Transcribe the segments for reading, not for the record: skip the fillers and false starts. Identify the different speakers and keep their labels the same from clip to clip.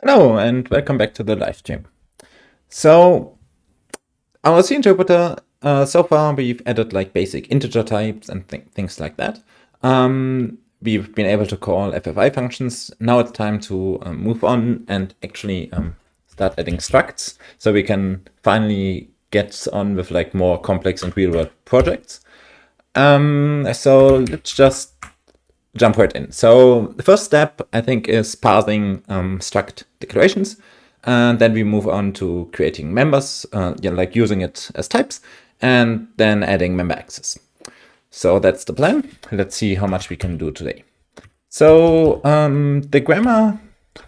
Speaker 1: Hello and welcome back to the live stream. So our C interpreter, so far we've added like basic integer types and things like that. We've been able to call FFI functions. Now it's time to move on and actually start adding structs, so we can finally get on with like more complex and real-world projects. So let's just jump right in. So the first step, I think, is parsing struct declarations. And then we move on to creating members, like using it as types, and then adding member access. So that's the plan. Let's see how much we can do today. So the grammar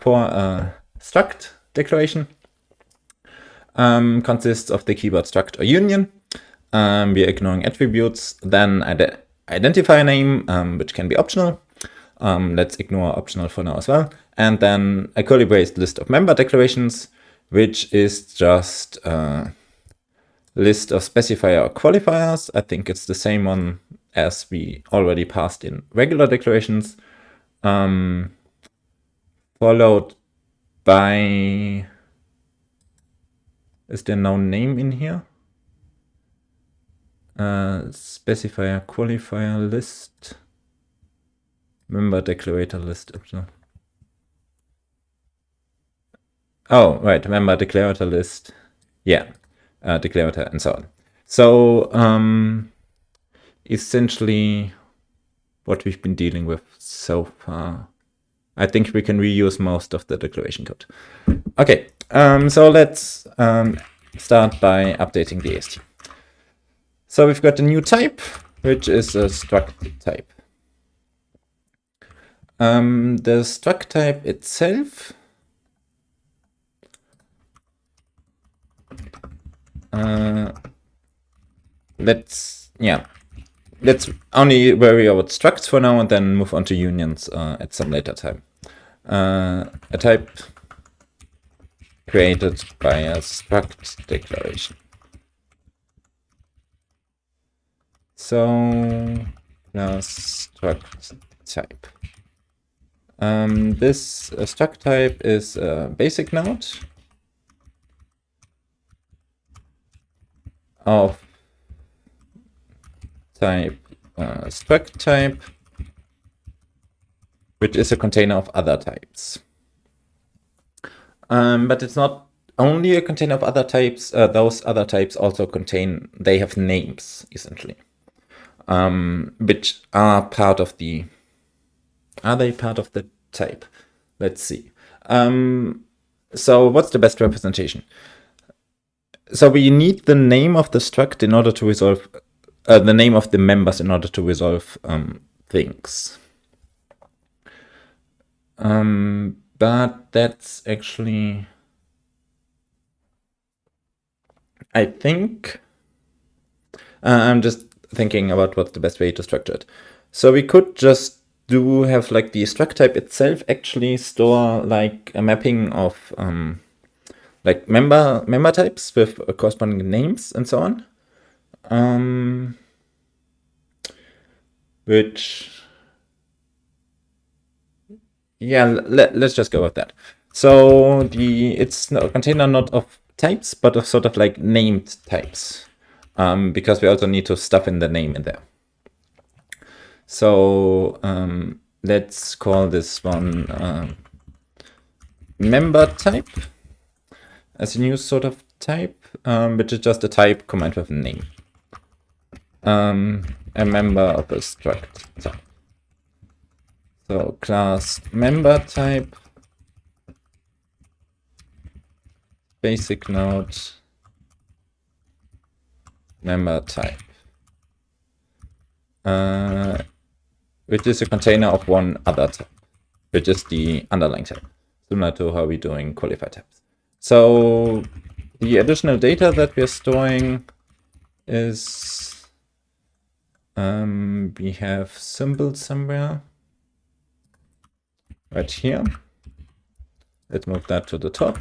Speaker 1: for a struct declaration consists of the keyword struct or union. We are ignoring attributes, then identifier name, which can be optional. Let's ignore optional for now as well. And then a curly braced list of member declarations, which is just a list of specifier or qualifiers. I think it's the same one as we already passed in regular declarations, followed by, is there no name in here? Specifier qualifier list, member declarator list. Oh, right, member declarator list. Yeah, declarator and so on. So essentially what we've been dealing with so far. I think we can reuse most of the declaration code. Okay, so let's start by updating the AST. So we've got a new type, which is a struct type. The struct type itself let's only worry about structs for now and then move on to unions at some later time. A type created by a struct declaration. So class struct type. This struct type is a basic node of type struct type, which is a container of other types. But it's not only a container of other types. Those other types also they have names, essentially, which are part of the, are they part of the type? Let's see. So what's the best representation? So we need the name of the struct in order to resolve the name of the members in order to resolve things. But that's actually, I think, I'm just thinking about what's the best way to structure it. So we could just have like the struct type itself actually store like a mapping of like member types with corresponding names and so on, which, yeah, let's just go with that. So it's a container not of types, but of sort of like named types, because we also need to stuff in the name in there. So let's call this one member type as a new sort of type, which is just a type combined with a name. A member of a struct type. So class member type, basic node, member type, which is a container of one other type, which is the underlying type, similar to how we're doing qualified types. So the additional data that we're storing is, we have symbols somewhere right here. Let's move that to the top.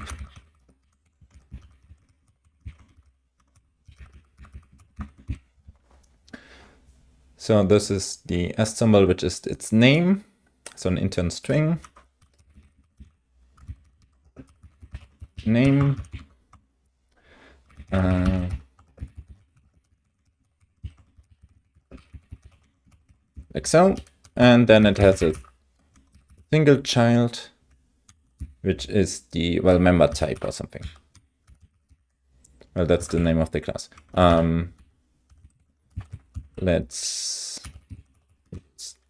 Speaker 1: So this is the S symbol, which is its name, so an intern string. name like so, and then it has a single child, which is the, well, member type or something. Well, that's the name of the class. Let's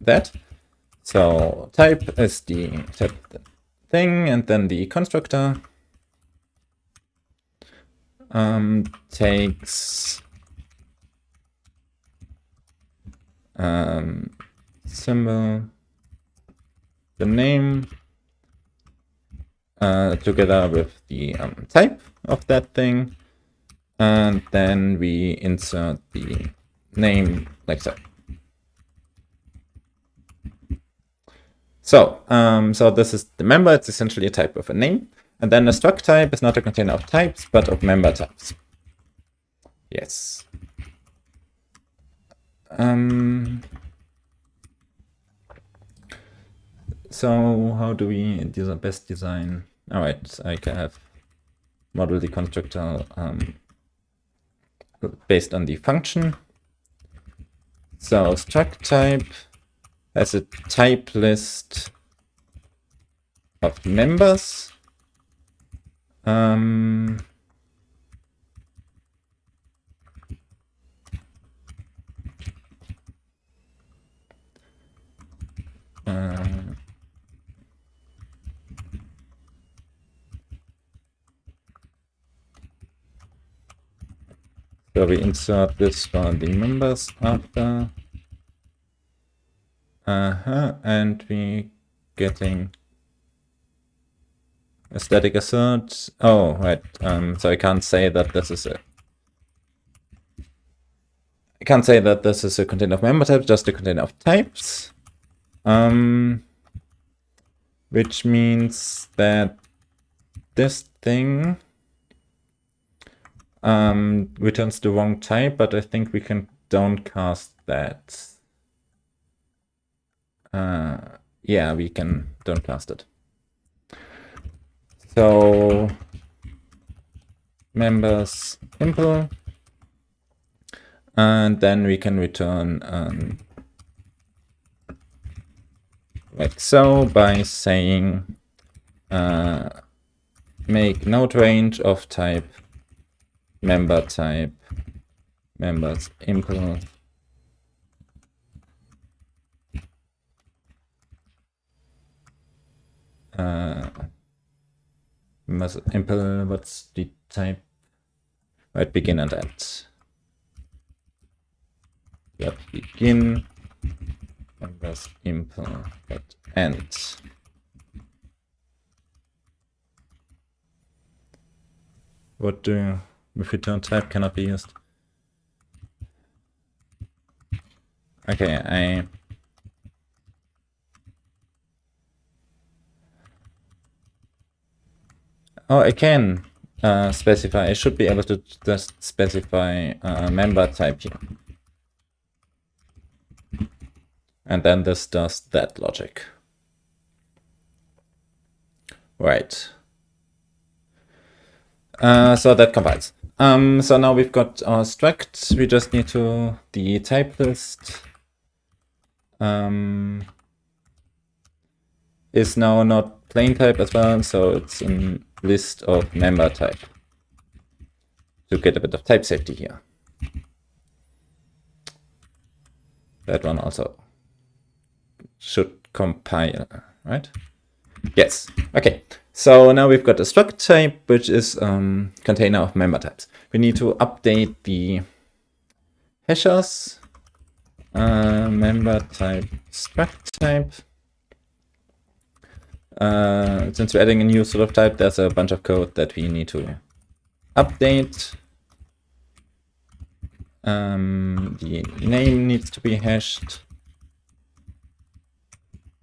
Speaker 1: that. So type is the type thing, and then the constructor takes symbol, the name, together with the type of that thing, and then we insert the name like so. So this is the member. It's essentially a type of a name, and then a struct type is not a container of types, but of member types. Yes. So how do we best design? All right, I can have model the constructor based on the function. So struct type has a type list of members. So we insert this for the members after. And we getting a static assert. Oh, right. So I can't say that this is a. I can't say that this is a container of member types, just a container of types. Which means that this thing returns the wrong type, but I think we can downcast that. Yeah, we can downcast it. So members impl, and then we can return like so by saying make node range of type member type members impl impl, what's the type? Right, begin and end. That begin members impl that end. What do with return type cannot be used? Okay, I can specify. I should be able to just specify member type here. And then this does that logic. Right. So that compiles. So now we've got our struct. We just need to the type list is now not plain type as well, so it's a list of member type to get a bit of type safety here. That one also should compile, right? Yes. Okay. So now we've got a struct type, which is container of member types. We need to update the hashers. Member type struct type. Since we're adding a new sort of type, there's a bunch of code that we need to update. The name needs to be hashed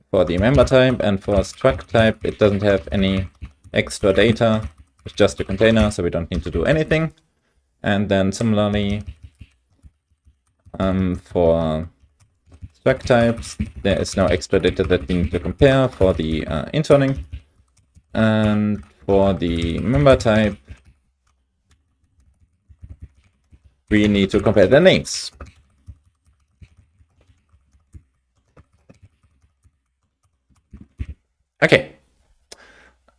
Speaker 1: for the member type, and for struct type, it doesn't have any extra data. It's just a container, so we don't need to do anything. And then similarly, for struct types, there is no extra data that we need to compare for the interning. And for the member type, we need to compare the names. Okay.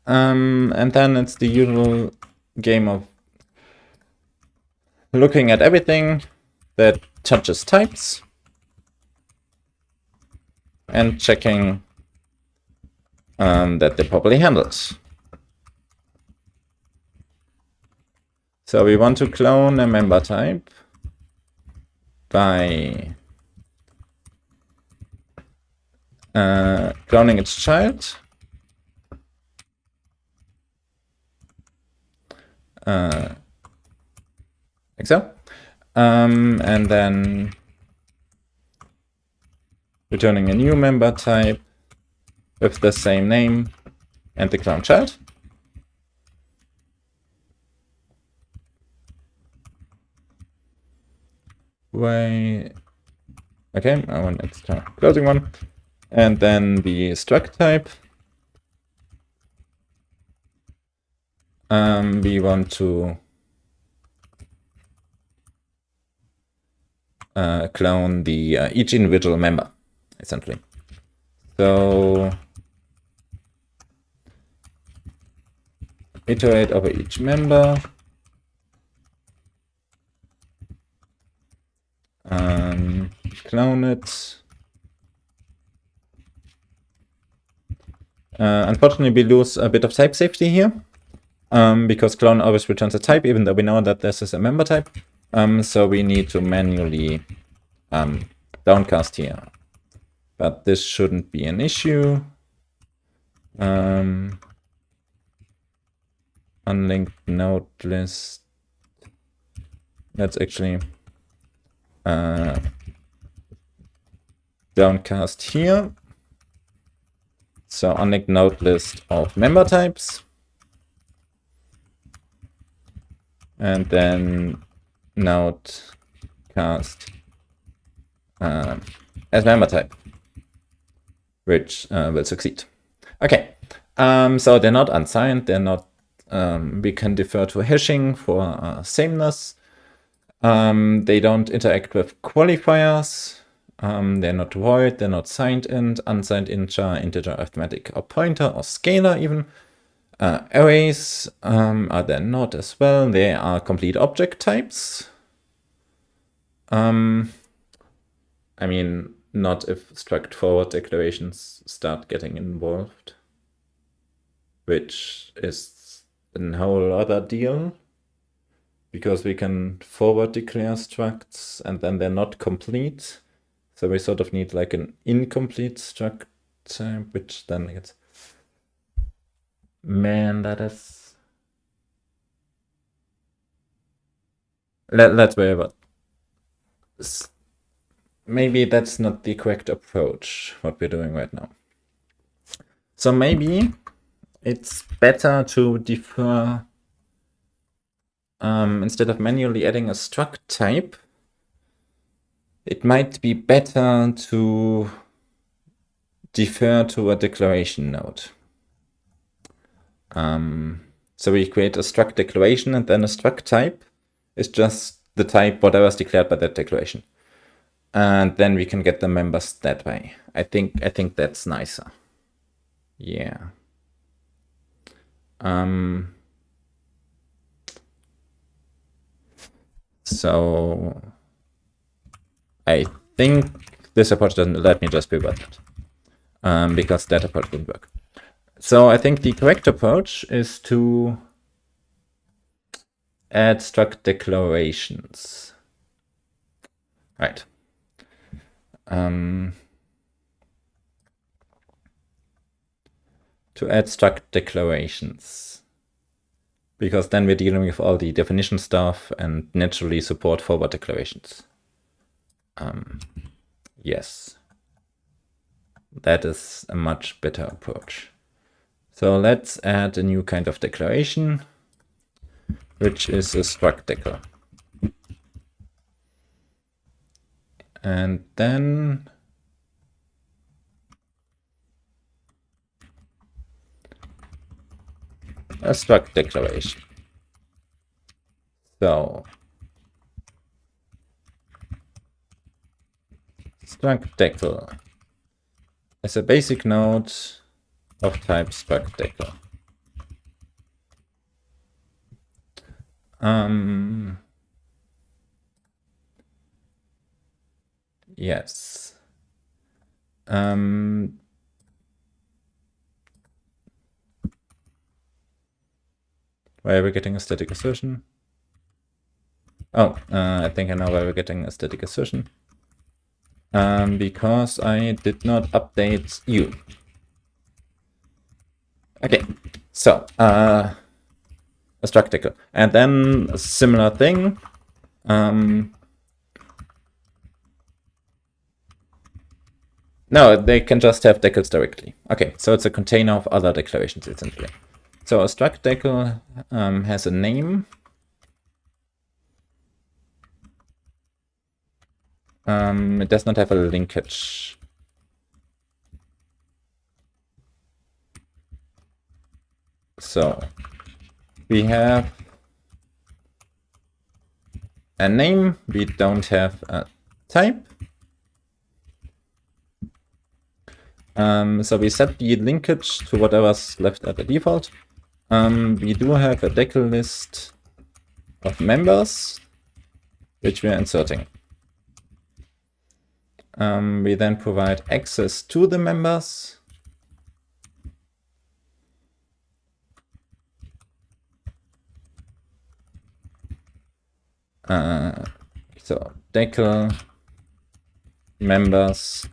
Speaker 1: And then it's the usual game of looking at everything that touches types and checking that they're properly handled. So we want to clone a member type by cloning its child. Like so. And then returning a new member type with the same name and the clone child. Okay, I want extra closing one. And then the struct type. We want to clone the each individual member, essentially. So iterate over each member. Clone it. Unfortunately, we lose a bit of type safety here, because clone always returns a type, even though we know that this is a member type. So we need to manually downcast here. But this shouldn't be an issue. Unlinked node list. Let's actually downcast here. So unlinked node list of member types. And then node cast as member type, which will succeed. Okay, so they're not unsigned, they're not, we can defer to hashing for sameness. They don't interact with qualifiers. They're not void, they're not signed int, unsigned integer, arithmetic, or pointer, or scalar even. Arrays are then not as well. They are complete object types. I mean, not if struct forward declarations start getting involved, which is a whole other deal, because we can forward declare structs and then they're not complete. So we sort of need like an incomplete struct type, which then gets... Man, that is... Let's worry about... Maybe that's not the correct approach, what we're doing right now. So maybe it's better to defer, instead of manually adding a struct type, it might be better to defer to a declaration node. So we create a struct declaration, and then a struct type is just the type whatever's declared by that declaration. And then we can get the members that way. I think that's nicer. Yeah. So I think this approach doesn't let me just revert that, because that approach wouldn't work. So I think the correct approach is to add struct declarations. Right. To add struct declarations, because then we're dealing with all the definition stuff and naturally support forward declarations. Yes, that is a much better approach. So let's add a new kind of declaration, which is a struct decl. And then a struct declaration. So struct decl is a basic node of type struct decl. Yes. Why are we getting a static assertion? Oh, I think I know why we're getting a static assertion. Because I did not update you. Okay, so a struct decl. And then a similar thing. No, they can just have decls directly. Okay, so it's a container of other declarations essentially. So a struct decl has a name. It does not have a linkage. So we have a name, we don't have a type. So we set the linkage to whatever's left at the default. We do have a decl list of members, which we are inserting. We then provide access to the members. So decl members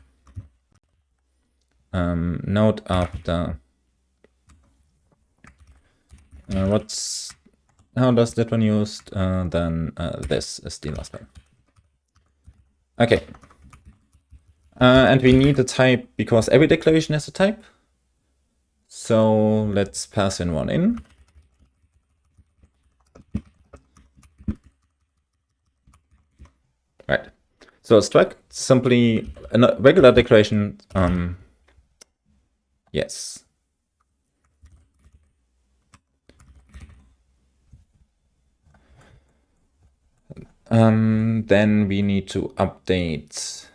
Speaker 1: node after how does that one used? Then this is the last one. Okay. And we need a type because every declaration has a type. So let's pass in one in. Right. So a struct simply a regular declaration. Yes. Then we need to update.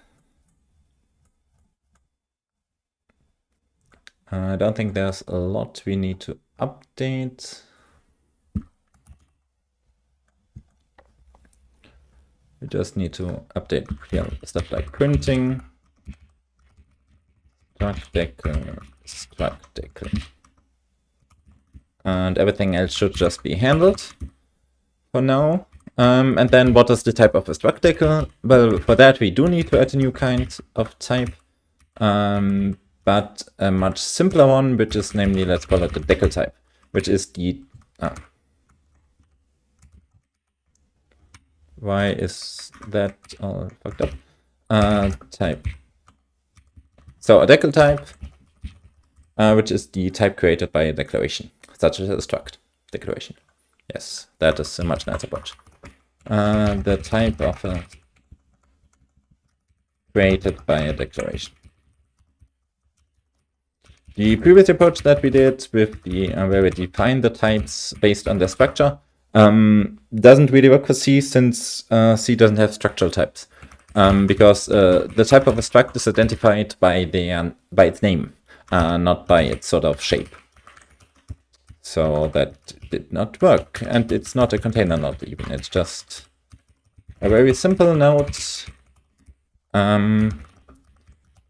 Speaker 1: I don't think there's a lot we need to update. We just need to update here stuff like printing, struct decl, and everything else should just be handled for now. And then what is the type of a struct decl? Well, for that we do need to add a new kind of type, but a much simpler one, which is namely, let's call it the decl type, which is the why is that all fucked up? Type. So a decl type, which is the type created by a declaration, such as a struct declaration. Yes, that is a much nicer approach. The type of a created by a declaration. The previous approach that we did with the where we define the types based on their structure doesn't really work for C, since C doesn't have structural types, because the type of a struct is identified by its name, not by its sort of shape. So that did not work, and it's not a container node even. It's just a very simple node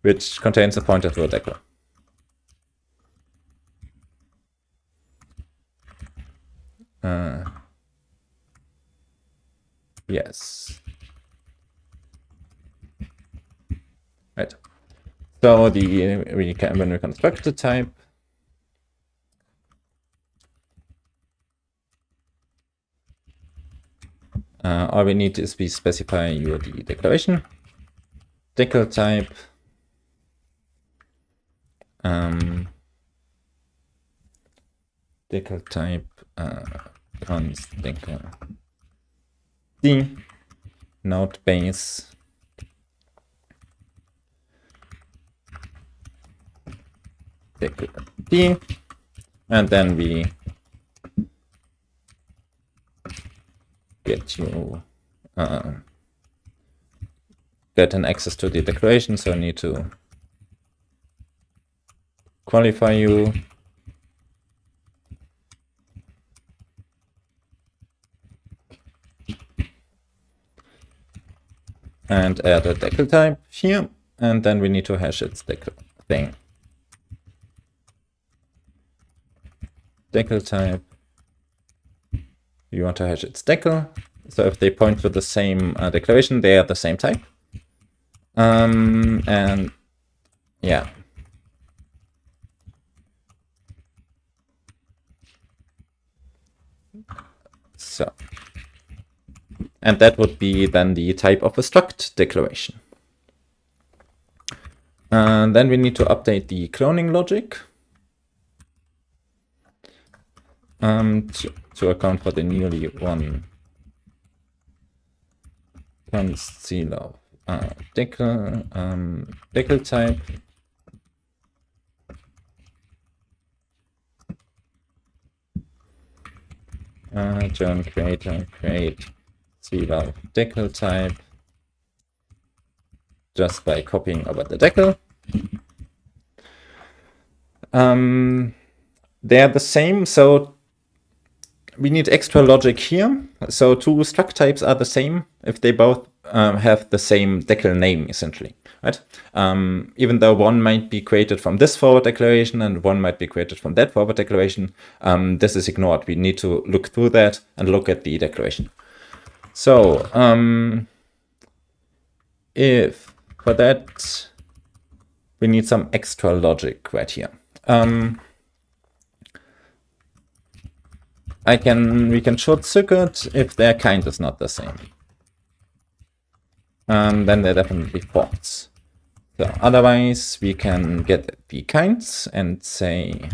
Speaker 1: which contains a pointer to a decl. Yes. Right. So when we construct the type, all we need is we specify the declaration, decl type, decl type const decl d node base decl d, and then we get you get an access to the declaration, so I need to qualify you. And add a decl type here, and then we need to hash its decl thing. Decl type. You want to hash its decl. So if they point to the same declaration, they are the same type. And yeah. So. And that would be then the type of a struct declaration. And then we need to update the cloning logic to account for the nearly one const of decl type. Join creator create of decl type just by copying over the decl. They're the same, so we need extra logic here. So two struct types are the same if they both have the same decl name, essentially, right? Even though one might be created from this forward declaration and one might be created from that forward declaration, this is ignored. We need to look through that and look at the declaration. So if for that we need some extra logic right here. We can short circuit if their kind is not the same. Then they're definitely false. So otherwise we can get the kinds and say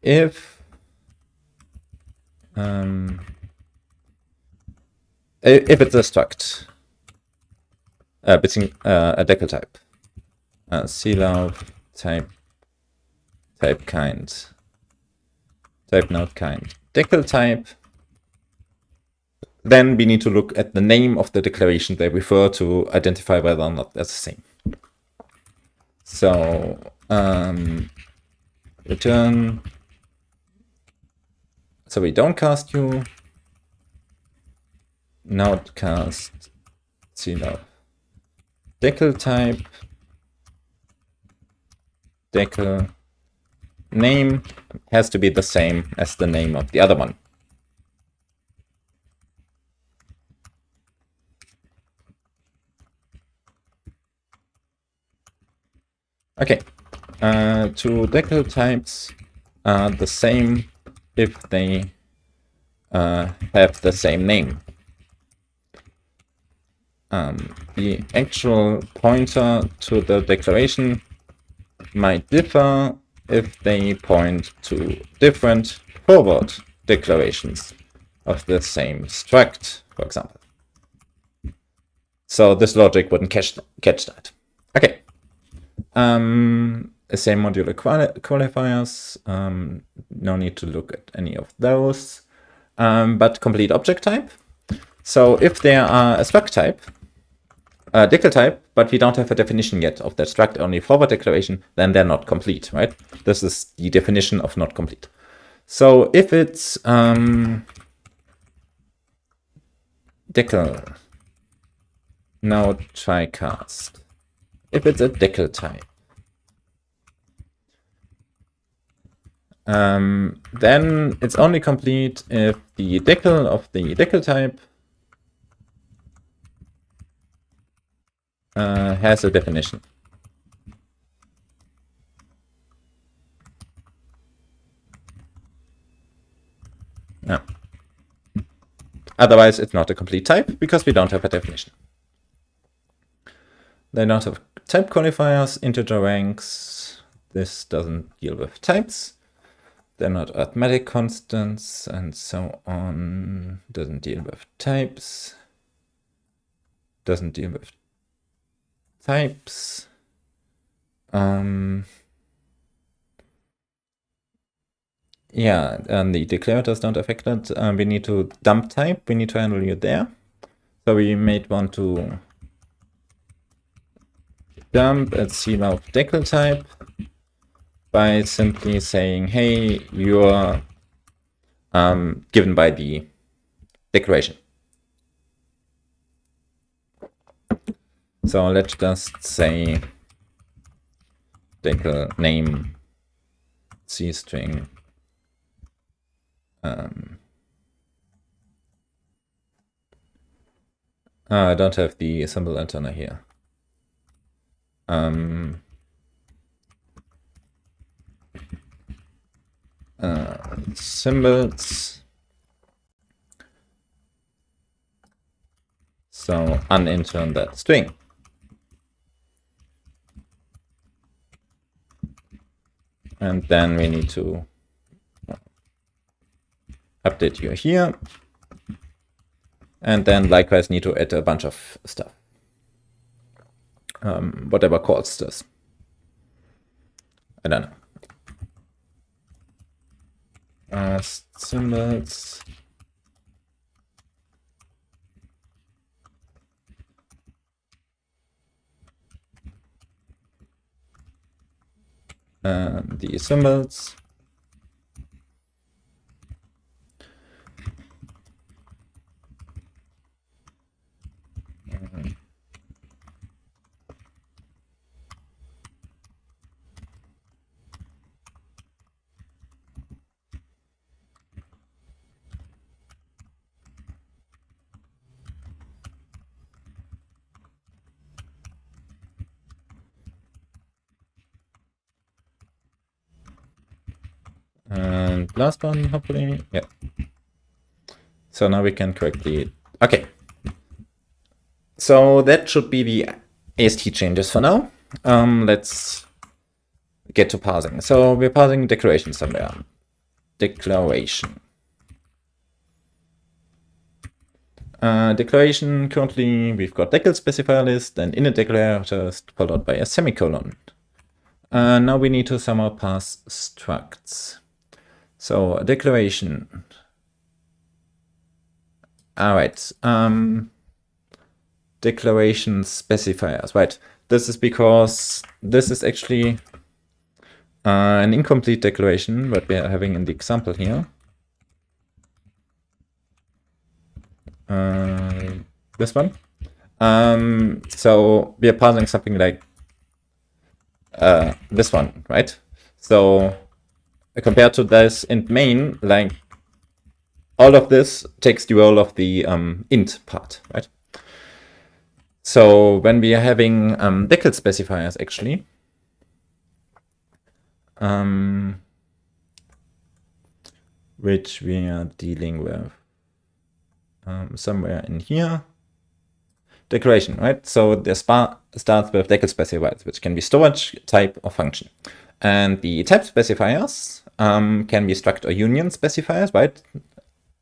Speaker 1: if it's a struct between a decl type, clove type kind, type node kind, decl type, then we need to look at the name of the declaration they refer to identify whether or not that's the same. So return. So we don't cast you. Node cast clove decl type, decl name has to be the same as the name of the other one. Okay, two decl types are the same if they have the same name. The actual pointer to the declaration might differ if they point to different forward declarations of the same struct, for example. So this logic wouldn't catch that. Okay. Same modular qualifiers. No need to look at any of those. But complete object type. So if there are a struct type, a decl type, but we don't have a definition yet of that struct, only forward declaration, then they're not complete, right? This is the definition of not complete. So if it's decl, now try cast. If it's a decl type, then it's only complete if the decl of the decl type has a definition. No. Otherwise, it's not a complete type because we don't have a definition. They don't have type qualifiers, integer ranks. This doesn't deal with types. They're not arithmetic constants and so on. Doesn't deal with types. Doesn't deal with types. yeah, and the declarators don't affect it. We need to dump type. We need to handle you there. So we made one to dump at seal of decl type by simply saying, hey, you're given by the declaration. So let's just say decl name C string I don't have the symbol antenna here. Symbols. So unintern that string. And then we need to update you here. And then likewise need to add a bunch of stuff. Whatever calls this. I don't know. Symbols. The symbols. And last one, hopefully, yeah. So now we can correctly, okay. So that should be the AST changes for now. Let's get to parsing. So we're parsing declaration somewhere. Declaration. Declaration, currently we've got decl specifier list and init declarator is followed by a semicolon. Now we need to somehow pass structs. So declaration. All right. Declaration specifiers. Right. This is because this is actually an incomplete declaration, what we are having in the example here. This one. So we are parsing something like this one, right? So compared to this int main, like all of this takes the role of the int part, right? So when we are having decl specifiers, actually, which we are dealing with somewhere in here, declaration, right? So the starts with decl specifiers, which can be storage, type, or function. And the type specifiers can be struct or union specifiers, right?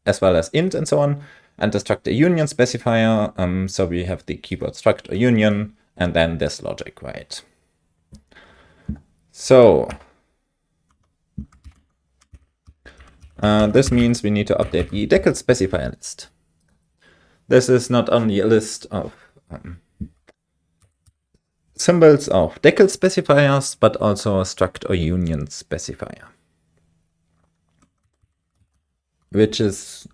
Speaker 1: As well as int and so on. And the struct or union specifier, so we have the keyword struct or union, and then this logic, right? So this means we need to update the decl specifier list. This is not only a list of symbols of decl specifiers, but also a struct or union specifier, which is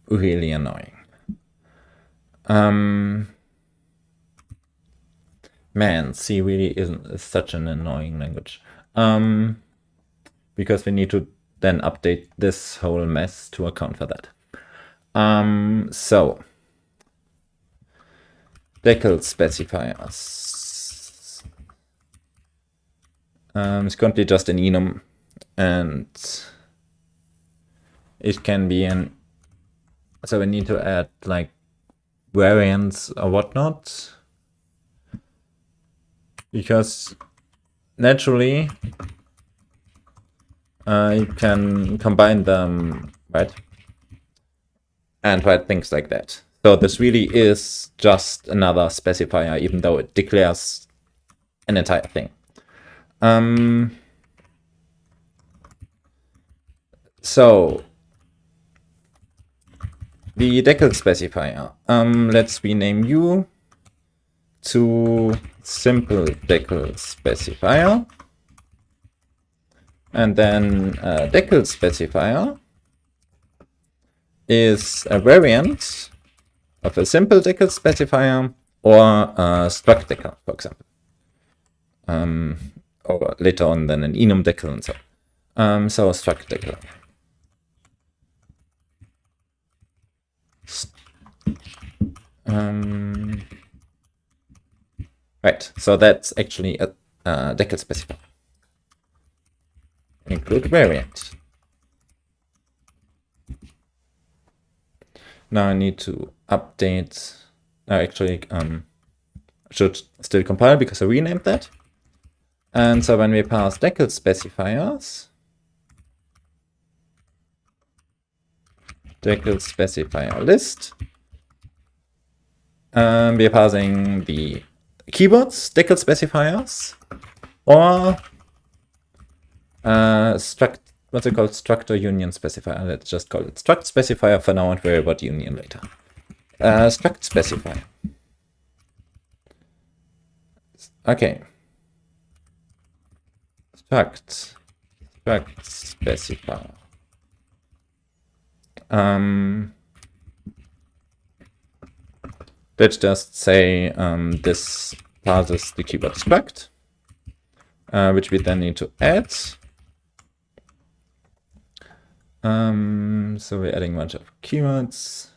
Speaker 1: really annoying. Man, C really is such an annoying language. Because we need to then update this whole mess to account for that. So decl specifiers. It's currently just an enum, and it can be an, so we need to add like variants or whatnot, because naturally you can combine them, right? And write things like that. So this really is just another specifier, even though it declares an entire thing. So the decl specifier, let's rename you to simple decl specifier, and then decl specifier is a variant of a simple decl specifier or struct decl, for example, or later on then an enum decl and so. So struct decl. Right, so that's actually a decl specifier. Include variant. Now I need to update. Actually, should still compile because I renamed that. And so when we pass decl specifiers, decl specifier list, we're passing the keywords decl specifiers or struct. What's it called? Struct or union specifier. Let's just call it struct specifier for now and worry about union later. Struct specifier. Okay. Struct specifier. Let's just say this passes the keyword struct, which we then need to add. So we're adding a bunch of keywords.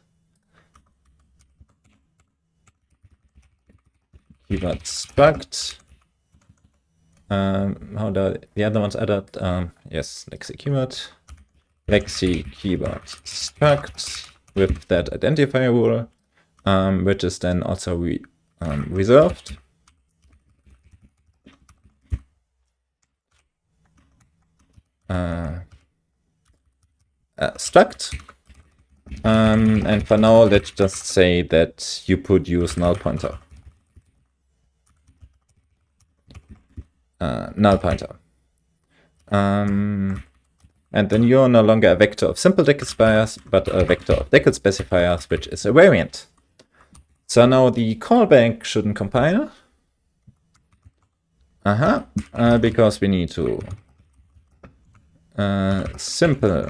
Speaker 1: Keyword struct. How the other ones added? Yes, lexi keyword. Lexi keyword struct with that identifier rule, which is then also reserved. Struct. And for now, let's just say that you could use null pointer. Null pointer. And then you're no longer a vector of simple decl specifiers, but a vector of decl specifiers, which is a variant. So now the callback shouldn't compile. Because we need to simple.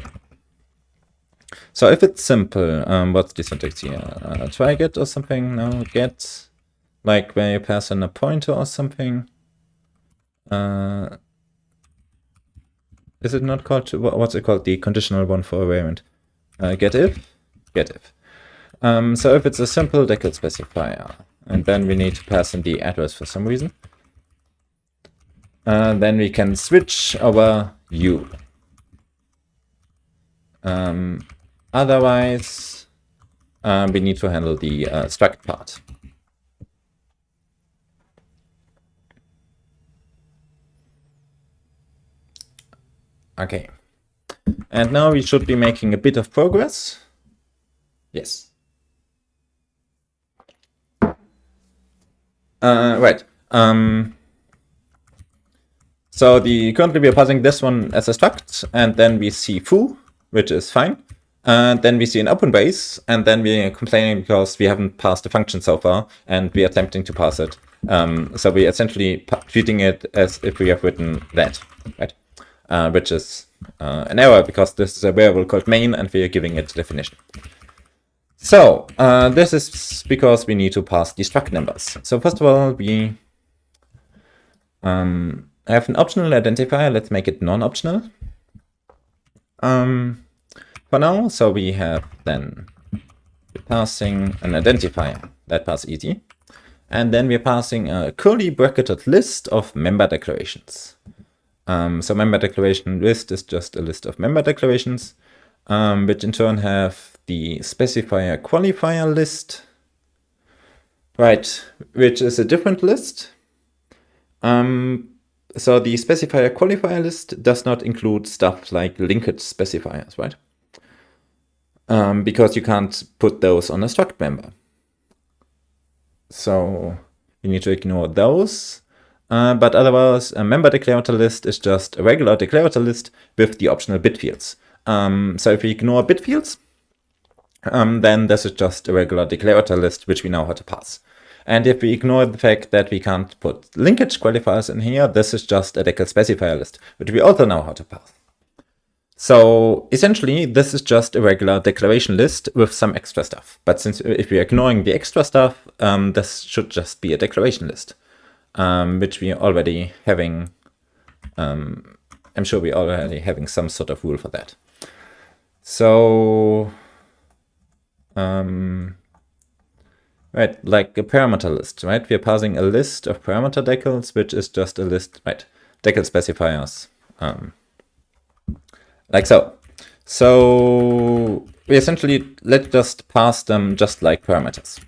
Speaker 1: So if it's simple, what's the syntax here? Try get or something? No, get. Like when you pass in a pointer or something. Is it not called, what's it called? The conditional one for a variant. Get if? Get if. So if it's a simple decl specifier, and then we need to pass in the address for some reason, then we can switch over u. Otherwise, we need to handle the struct part. Okay. And now we should be making a bit of progress. Yes. Right. So currently we are passing this one as a struct, and then we see foo, which is fine. And then we see an open base, and then we are complaining because we haven't passed the function so far, and we are attempting to pass it. So we are essentially treating it as if we have written that, right? Which is an error because this is a variable called main, and we are giving it definition. So this is because we need to pass the struct numbers. So first of all, we have an optional identifier. Let's make it non-optional for now. So we have then passing an identifier. That part's easy. And then we're passing a curly bracketed list of member declarations. So member declaration list is just a list of member declarations, which in turn have the specifier qualifier list, right, which is a different list. So the specifier qualifier list does not include stuff like linked specifiers, right? Because you can't put those on a struct member. So you need to ignore those. But otherwise, a member declarator list is just a regular declarator list with the optional bit fields. So if we ignore bit fields, then this is just a regular declarator list, which we know how to pass. And if we ignore the fact that we can't put linkage qualifiers in here, this is just a decl specifier list, which we also know how to pass. So essentially, this is just a regular declaration list with some extra stuff. But since if we're ignoring the extra stuff, this should just be a declaration list, which we are already having. I'm sure we're already having some sort of rule for that. So, right, like a parameter list, right? We're passing a list of parameter decals, which is just a list, right? Decl specifiers. Like so. So we essentially, let's just pass them just like parameters.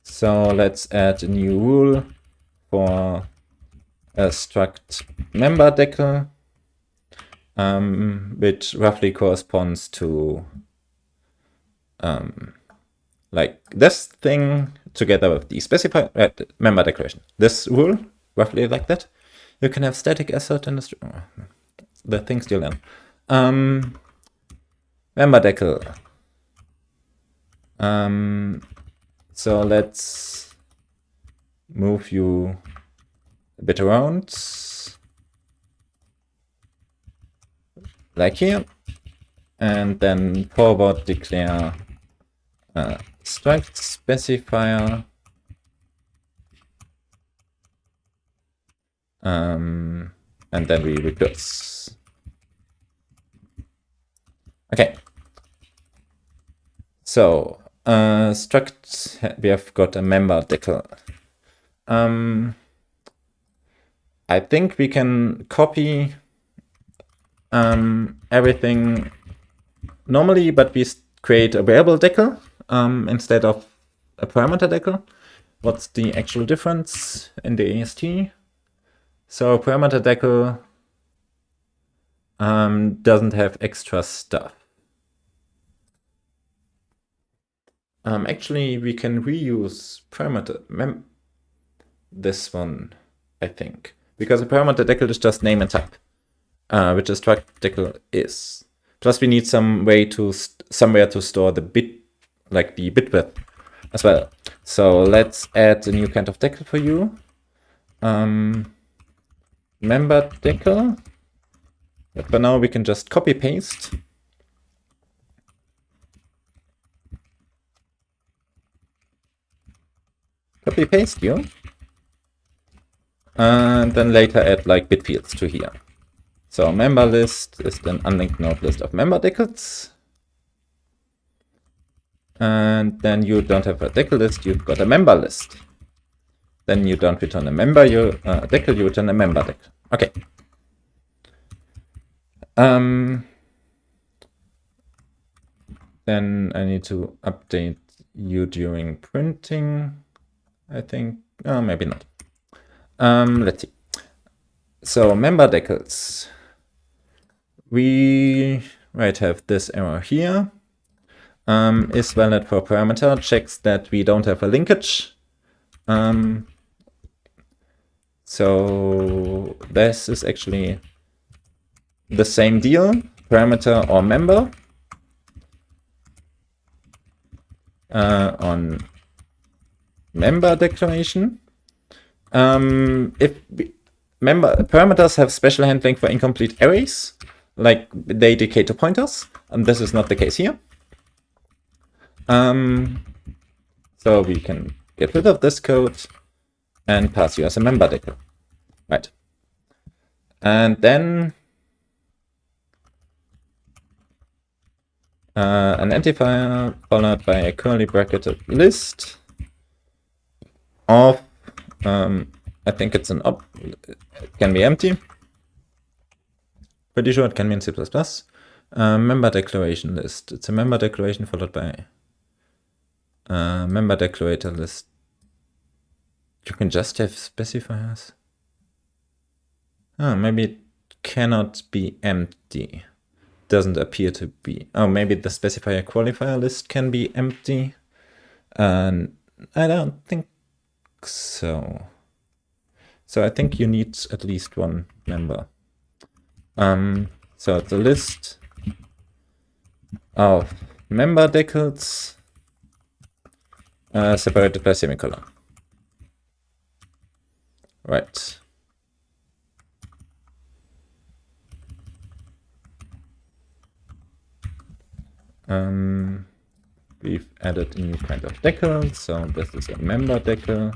Speaker 1: So let's add a new rule for a struct member decl, which roughly corresponds to like this thing together with the specifier member declaration. This rule, roughly like that. You can have static assert in the things you learn. Member decl. So let's move you a bit around, like here, and then forward declare struct specifier, and then we recurse. Okay. So struct, we have got a member decl. I think we can copy everything normally, but we create a variable decl instead of a parameter decl. What's the actual difference in the AST? So parameter decl doesn't have extra stuff. Actually, we can reuse parameter this one, I think, because a parameter decl is just name and type, which a struct decl is. Plus, we need some way to somewhere to store the bit, like the bit width, as well. So let's add a new kind of decl for you. Member decl. But for now, we can just copy paste. Copy paste you, and then later add like bit fields to here. So member list is an unlinked node list of member decls, and then you don't have a decl list, you've got a member list. Then you don't return a member decl, you return a member decl. Okay. Then I need to update you during printing. I think, maybe not. Let's see. So member decls. We have this error here. Is valid for parameter, checks that we don't have a linkage. So this is actually the same deal, parameter or member. On member declaration. If parameters have special handling for incomplete arrays, like they decay to pointers, and this is not the case here. So we can get rid of this code and pass you as a member decl. Right. And then an identifier followed by a curly bracketed list of, I think it's it can be empty. Pretty sure it can be in C++. Member declaration list. It's a member declaration followed by member declarator list. You can just have specifiers. Oh, maybe it cannot be empty. Doesn't appear to be. Oh, maybe the specifier qualifier list can be empty. I don't think so. So I think you need at least one member. So it's a list of member decls separated by semicolon. Right. We've added a new kind of decl, so this is a member decl,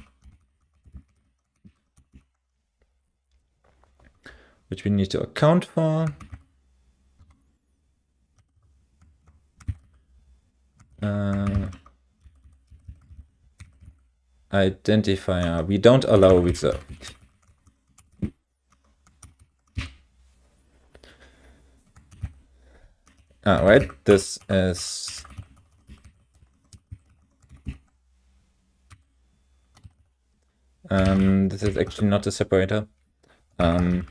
Speaker 1: which we need to account for. Identifier, we don't allow reserved. Right, this is actually not a separator. Remember,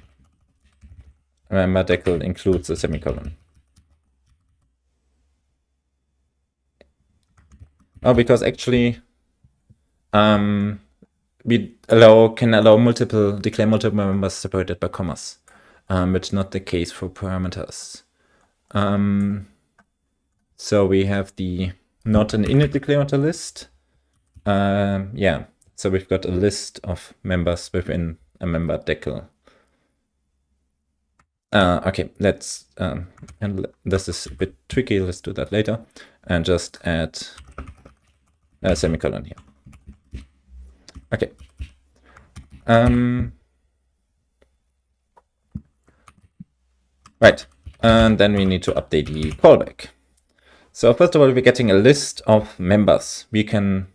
Speaker 1: decl includes a semicolon. Oh, because actually we can declare multiple members separated by commas, which is not the case for parameters. So we have the not an init declarator list. Yeah, so we've got a list of members within a member decl. Okay, let's handle this is a bit tricky. Let's do that later, and just add a semicolon here. Okay. Right, and then we need to update the callback. So first of all, we're getting a list of members. We can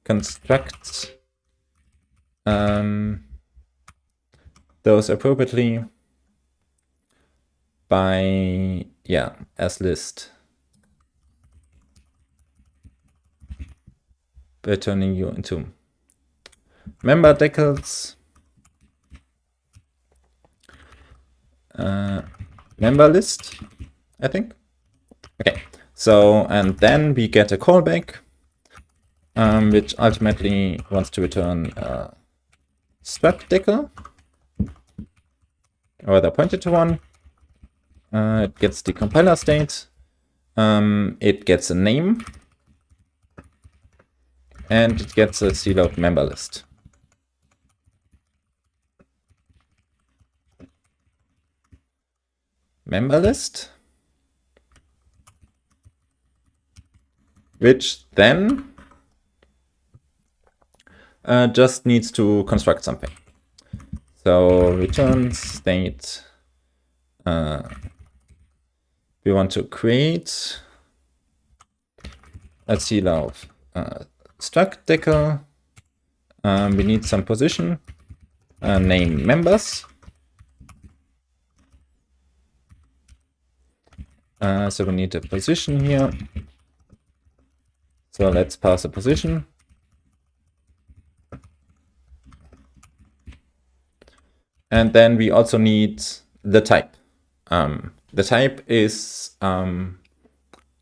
Speaker 1: construct those appropriately by, yeah, as list, by turning you into member decls, member list, I think. Okay, so, and then we get a callback, which ultimately wants to return struct decl, or rather pointed to one. It gets the compiler state, it gets a name, and it gets a cloud member list. Member list, which then just needs to construct something. So return state, we want to create a cloud struct decl. We need some position, name members. So we need a position here. So let's pass a position. And then we also need the type. The type is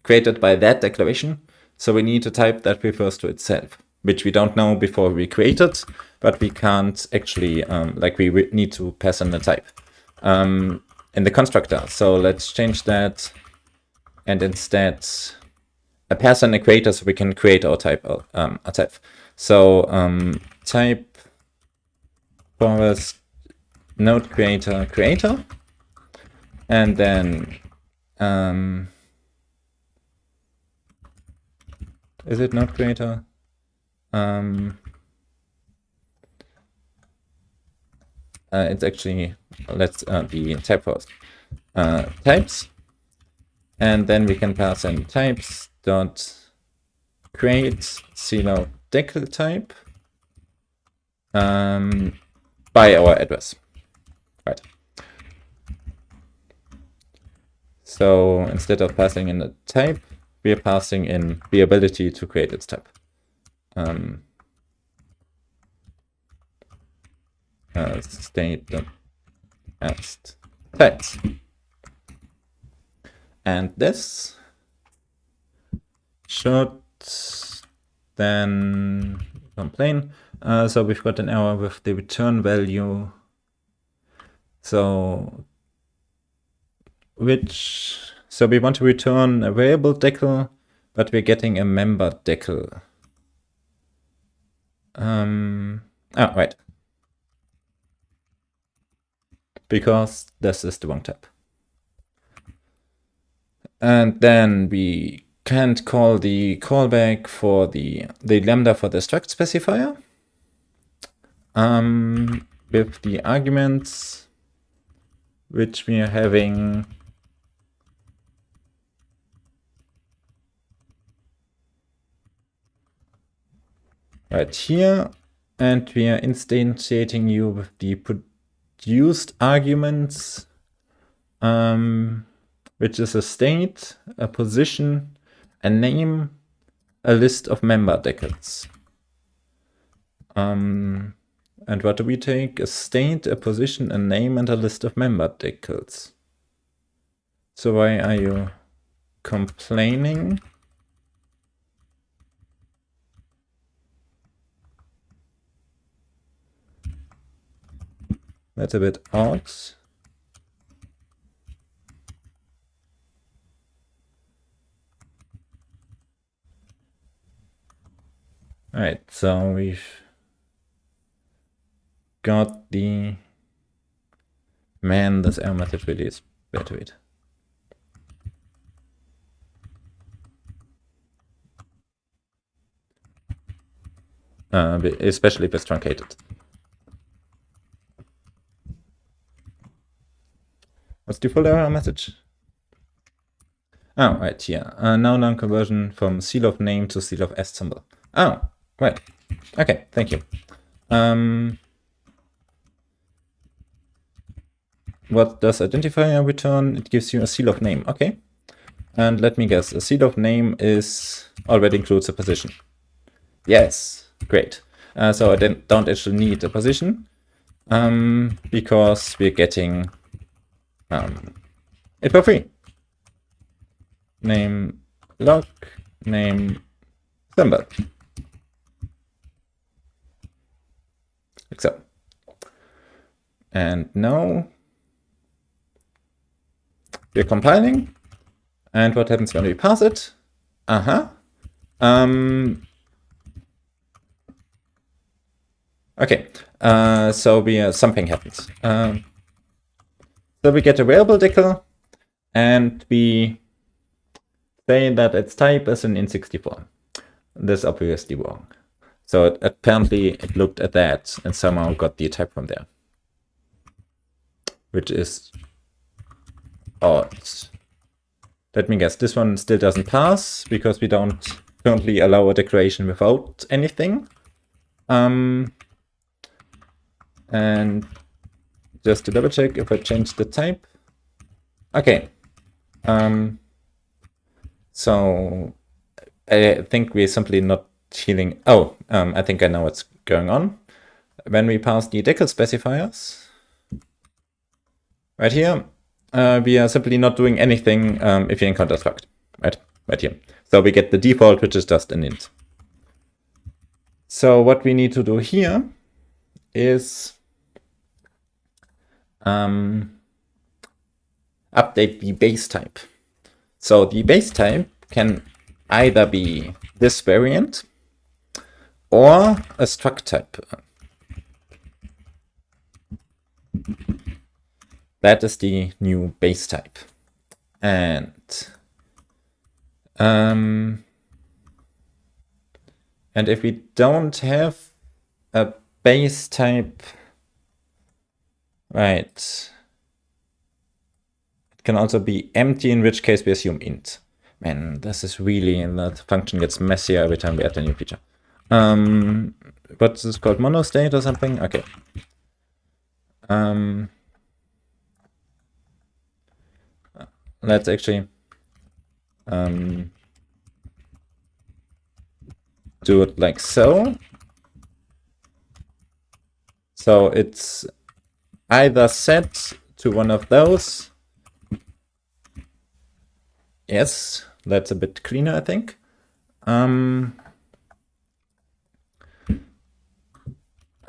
Speaker 1: created by that declaration. So we need a type that refers to itself, which we don't know before we create it, but we can't actually, we need to pass in a type in the constructor. So let's change that. And instead, a pass an equator so we can create our type. So type forest node creator, and then is it node creator? It's actually, let's the type first. Types. And then we can pass in types dot create cloud decl type by our address. Right. So instead of passing in a type, we are passing in the ability to create its type. State.asked types. And this should then, complain. So we've got an error with the return value. So we want to return a variable decl, but we're getting a member decl. Right. Because this is the wrong type. And then we can't call the callback for the lambda for the struct specifier with the arguments which we are having right here, and we are instantiating you with the produced arguments, which is a state, a position, a name, a list of member decls. And what do we take? A state, a position, a name, and a list of member decls. So why are you complaining? That's a bit odd. All right, so we've got the this error message really is bad to read. Especially if it's truncated. What's the full error message? Oh, right here. Now non-conversion from seal of name to seal of s symbol. Oh, right. Okay, thank you. What does identifier return? It gives you a seal of name. Okay. And let me guess, a seal of name already includes a position. Yes, great. So I don't actually need a position because we're getting it for free. Name log, name symbol. Like so. And now we're compiling. And what happens when we pass it? Okay, so something happens. So we get a variable decl, and we say that its type is an int64. This is obviously wrong. So apparently it looked at that and somehow got the type from there, which is odd. Let me guess, this one still doesn't pass because we don't currently allow a declaration without anything. And just to double check if I change the type. Okay. So I think we're simply not healing. Oh, I think I know what's going on. When we pass the decl specifiers, right here, we are simply not doing anything if you encounter struct, right here. So we get the default, which is just an int. So what we need to do here is update the base type. So the base type can either be this variant or a struct type. That is the new base type. And if we don't have a base type, right, it can also be empty, in which case we assume int. Man, this is really, the function gets messier every time we add a new feature. What's this called, monostate or something? Okay. Let's actually do it like so. So it's either set to one of those. Yes, that's a bit cleaner, I think.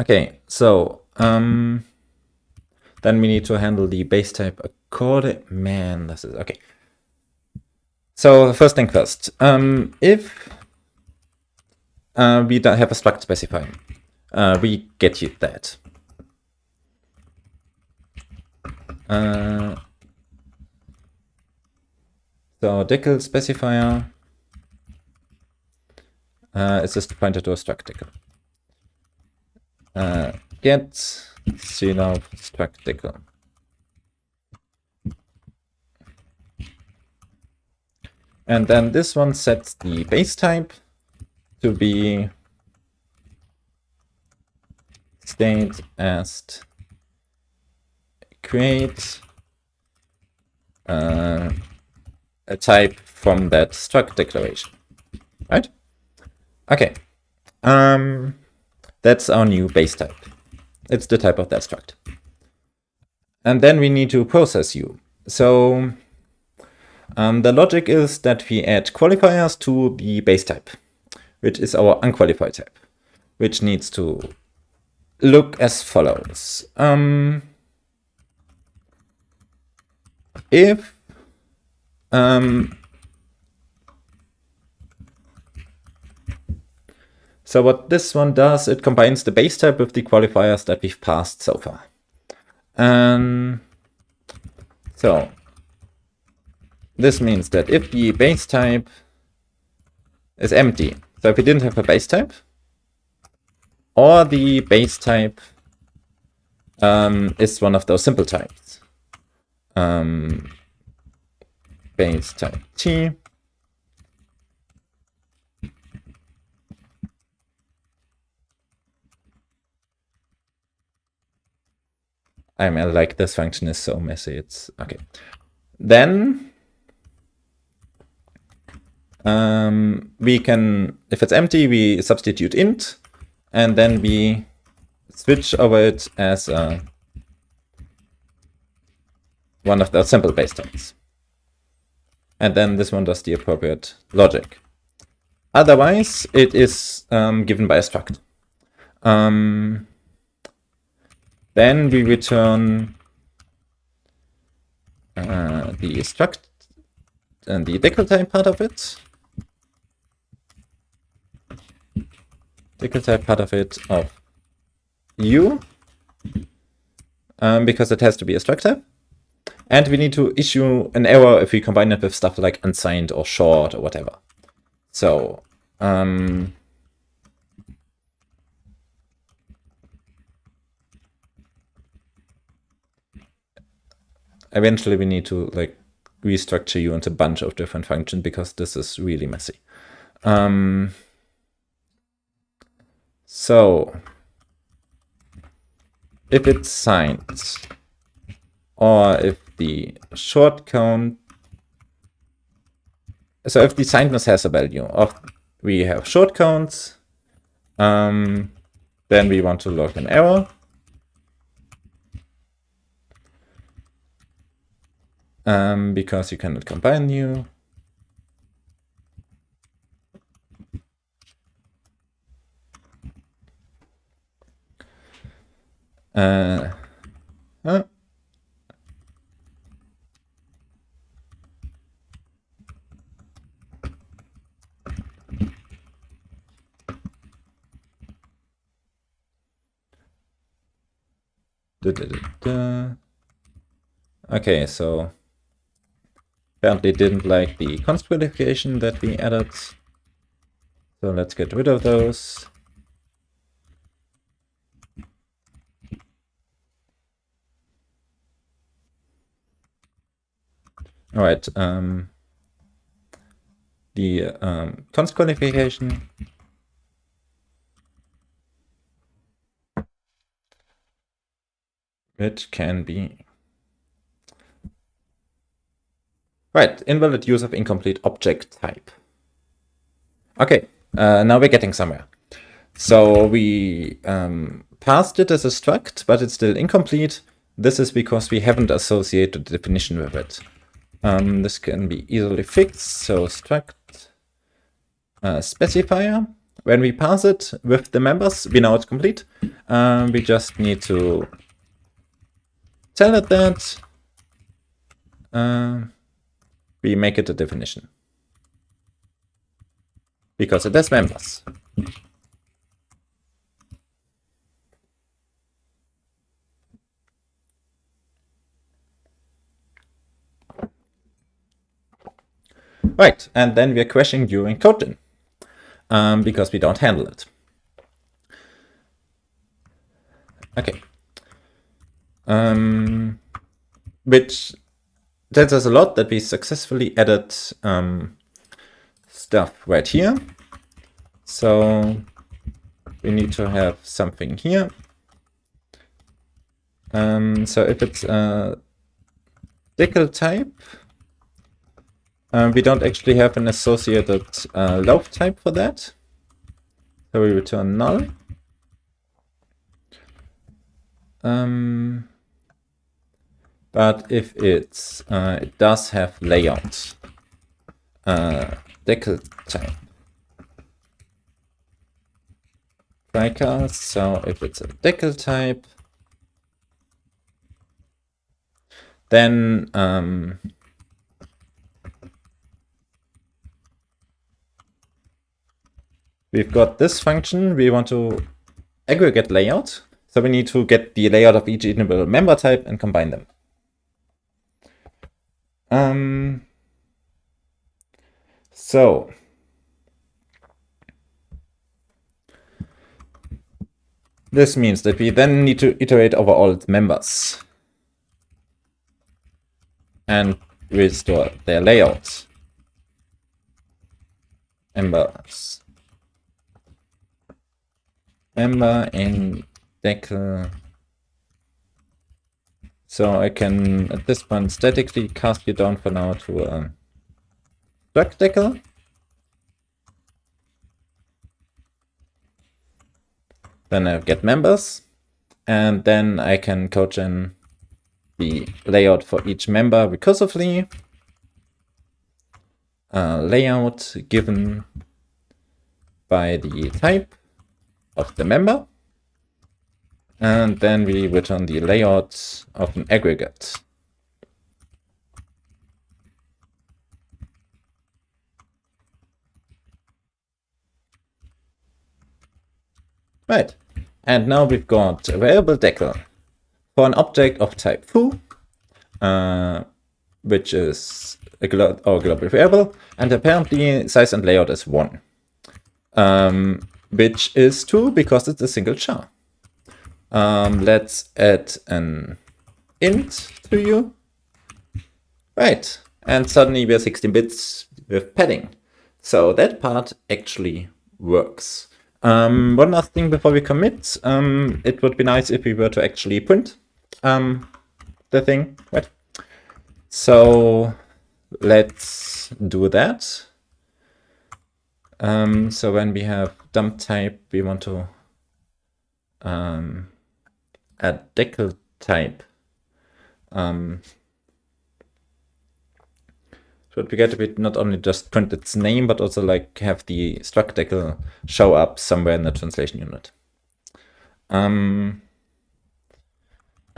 Speaker 1: Okay, so then we need to handle the base type according. Man, this is okay. So first thing first, if we don't have a struct specifier, we get you that. So decl specifier is just pointed to a struct decl. Get clove struct decl. And then this one sets the base type to be state as create a type from that struct declaration, right? Okay, that's our new base type. It's the type of that struct. And then we need to process u. So the logic is that we add qualifiers to the base type, which is our unqualified type, which needs to look as follows. If so what this one does, it combines the base type with the qualifiers that we've passed so far. So this means that if the base type is empty, so if we didn't have a base type, or the base type is one of those simple types, base type t, I mean, like, this function is so messy, it's okay. Then we can, if it's empty, we substitute int, and then we switch over it as one of the simple base types. And then this one does the appropriate logic. Otherwise, it is given by a struct. Then we return the struct and the decl type part of it. Decl type part of it of u, because it has to be a struct type. And we need to issue an error if we combine it with stuff like unsigned or short or whatever. So eventually we need to like restructure you into a bunch of different functions because this is really messy. So if it's signed, or if the short count, so if the signedness has a value, or we have short counts, then we want to log an error. Because you cannot combine you. Okay, so apparently didn't like the const qualification that we added. So let's get rid of those. All right, the const qualification. Which can be right, invalid use of incomplete object type. Okay, now we're getting somewhere. So we passed it as a struct, but it's still incomplete. This is because we haven't associated the definition with it. This can be easily fixed. So struct specifier, when we pass it with the members, we know it's complete. We just need to tell it that we make it a definition because it has members. Right, and then we're crashing during Codegen because we don't handle it. Okay. Which tells us a lot that we successfully added stuff right here. So we need to have something here. So if it's a decl type, we don't actually have an associated loaf type for that. So we return null. But if it's it does have layout decl type tricast, so if it's a decl type, then we've got this function. We want to aggregate layout. So we need to get the layout of each individual member type and combine them. So this means that we then need to iterate over all its members and restore their layout. Members. Member in decl. So I can at this point statically cast you down for now to struct decl. Then I get members, and then I can codegen the layout for each member recursively. Layout given by the type of the member. And then we return the layout of an aggregate. Right, and now we've got a variable decl for an object of type foo, which is a global variable, and apparently size and layout is 1, which is true because it's a single char. Let's add an int to you. Right, and suddenly we're 16 bits with padding. So that part actually works. One last thing before we commit. It would be nice if we were to actually print the thing, right? So let's do that. So when we have dump type, we want to add decl type. Should we get a bit not only just print its name, but also like have the struct decl show up somewhere in the translation unit. I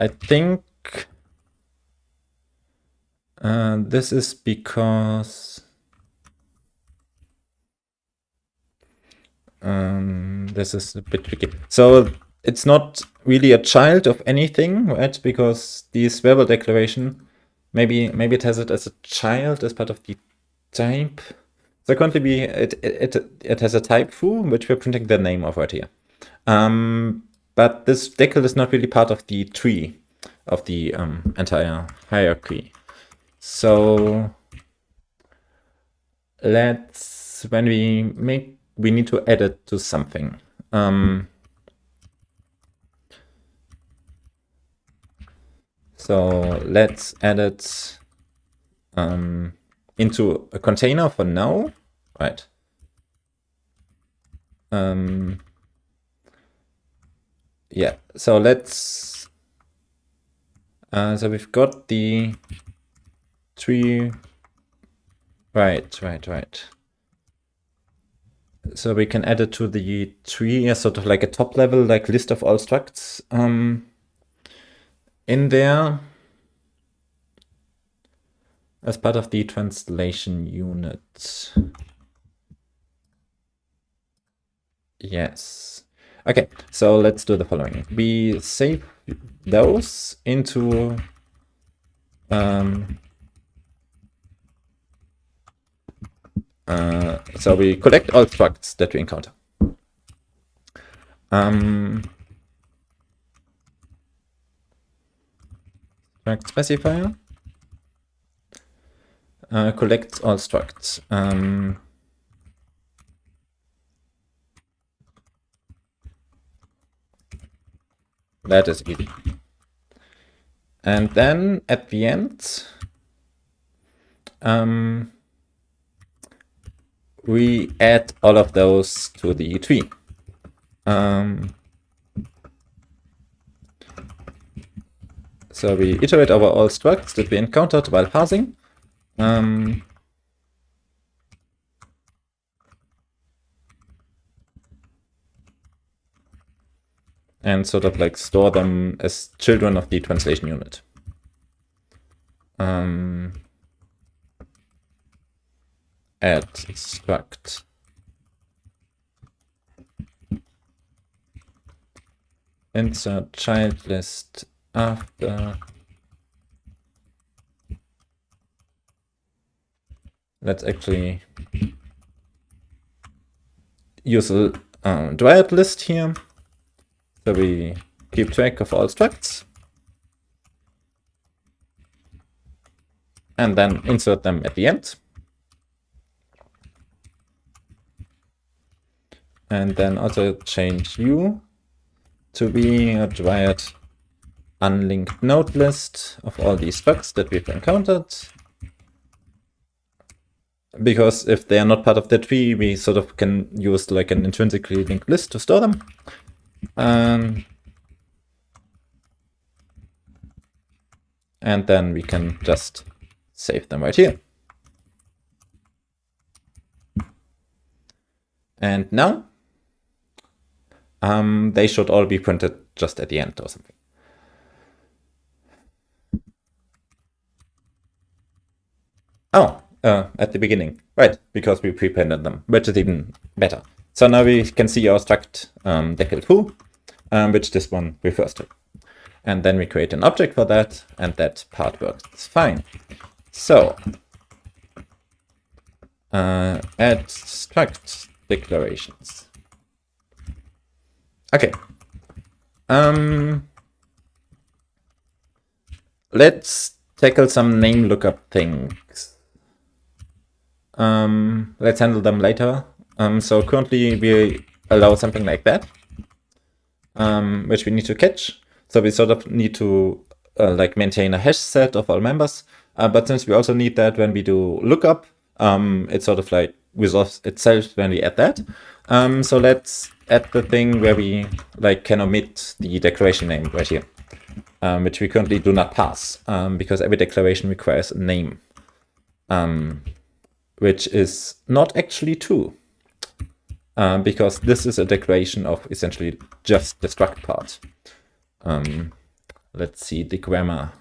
Speaker 1: think this is because this is a bit tricky. So it's not really a child of anything, right? Because this verbal declaration, maybe it has it as a child as part of the type. So currently it has a type foo, which we're printing the name of right here. But this decl is not really part of the tree of the entire hierarchy. So when we need to add it to something. So let's add it into a container for now, right? Yeah, so let's, so we've got the tree, right. So we can add it to the tree as sort of like a top level, like list of all structs in there as part of the translation unit. Yes. Okay, so let's do the following. We save those into so we collect all structs that we encounter. Struct specifier collects all structs. That is easy. And then at the end, we add all of those to the tree. So we iterate over all structs that we encountered while parsing. And sort of like store them as children of the translation unit. Add struct insert child list after. Let's actually use a dryad list here. So we keep track of all structs and then insert them at the end. And then also change u to be a dryad unlinked node list of all these structs that we've encountered. Because if they are not part of the tree, we sort of can use like an intrinsically linked list to store them. And then we can just save them right here. And now they should all be printed just at the end or something. Oh, at the beginning, right, because we prepended them, which is even better. So now we can see our struct decl foo, which this one refers to. And then we create an object for that, and that part works fine. So add struct declarations. Okay. Let's tackle some name lookup things. Let's handle them later. So currently we allow something like that, which we need to catch. So we sort of need to like maintain a hash set of all members. But since we also need that when we do lookup, it sort of like resolves itself when we add that. So let's add the thing where we like can omit the declaration name right here, which we currently do not pass, because every declaration requires a name, which is not actually true, because this is a declaration of essentially just the struct part. Let's see the grammar.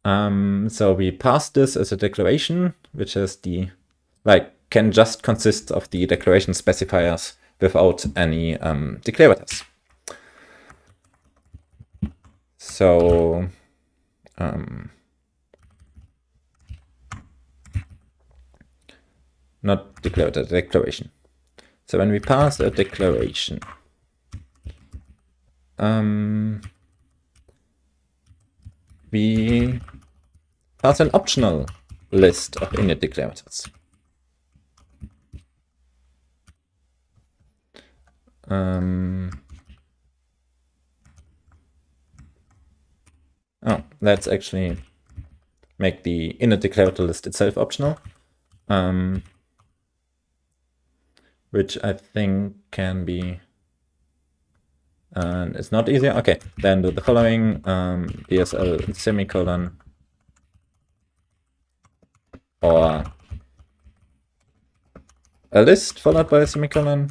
Speaker 1: So we pass this as a declaration, which has the, like, can just consist of the declaration specifiers without any declarators. So not declarator, declaration. So when we pass a declaration, we pass an optional list of init declarators. Oh, let's actually make the init declarator list itself optional, which I think can be, it's not easier. Okay, then do the following, DSL semicolon or a list followed by a semicolon.